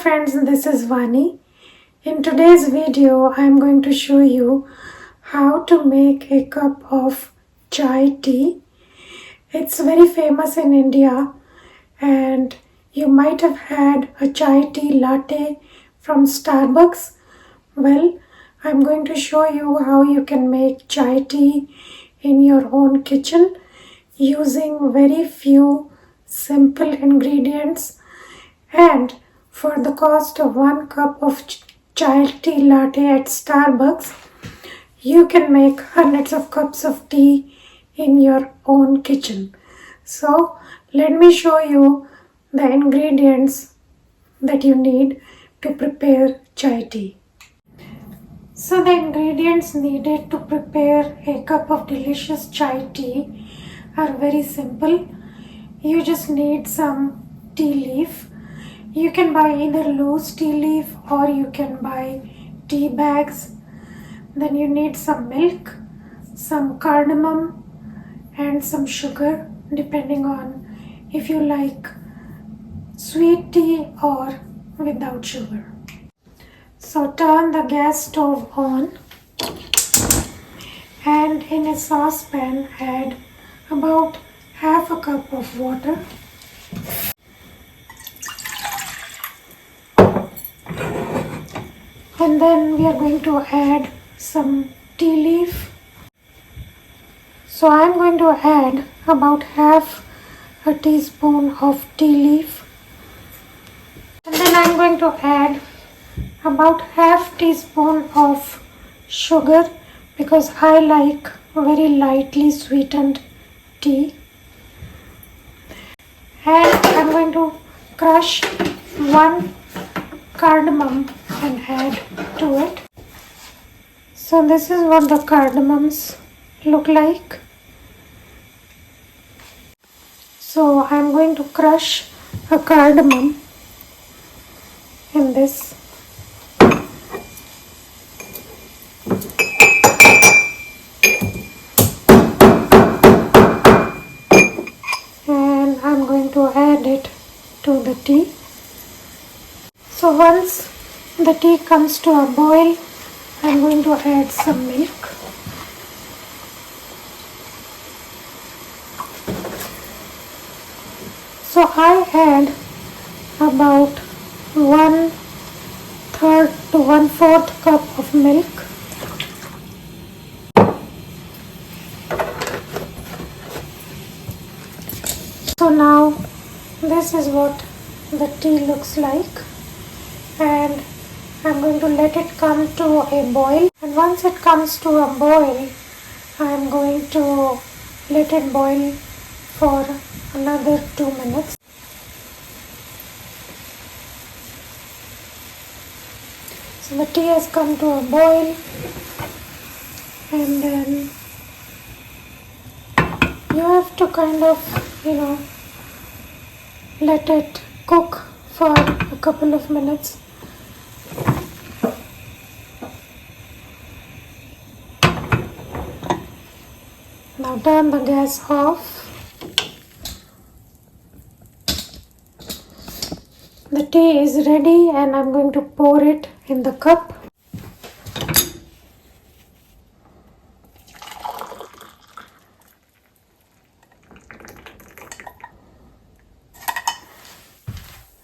friends, this is Vani. In today's video, I am going to show you how to make a cup of chai tea. It's very famous in India and you might have had a chai tea latte from Starbucks. Well, I'm going to show you how you can make chai tea in your own kitchen using very few simple ingredients, and for the cost of 1 cup of chai tea latte at Starbucks, you can make hundreds of cups of tea in your own kitchen. So let me show you the ingredients that you need to prepare chai tea. So the ingredients needed to prepare a cup of delicious chai tea are very simple. You just need some tea leaf. You can buy either loose tea leaf or you can buy tea bags. Then you need some milk, some cardamom and some sugar, depending on if you like sweet tea or without sugar. So turn the gas stove on and in a saucepan add about half a cup of water. And then we are going to add some tea leaf. So I am going to add about half a teaspoon of tea leaf. And then I am going to add about half teaspoon of sugar because I like very lightly sweetened tea. And I am going to crush 1 cardamom and add to it. So this is what the cardamoms look like. So I am going to crush a cardamom in this. And I am going to add it to the tea. So once the tea comes to a boil, I am going to add some milk. So I add about 1/3 to 1/4 cup of milk. So now this is what the tea looks like, and I'm going to let it come to a boil, and once it comes to a boil I'm going to let it boil for another 2 minutes. So the tea has come to a boil, and then you have to kind of, let it cook for a couple of minutes. Now turn the gas off. The tea is ready and I'm going to pour it in the cup.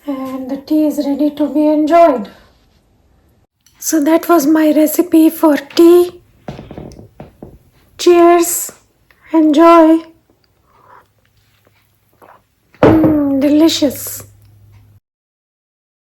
And the tea is ready to be enjoyed. So that was my recipe for tea. Cheers. Enjoy. Delicious.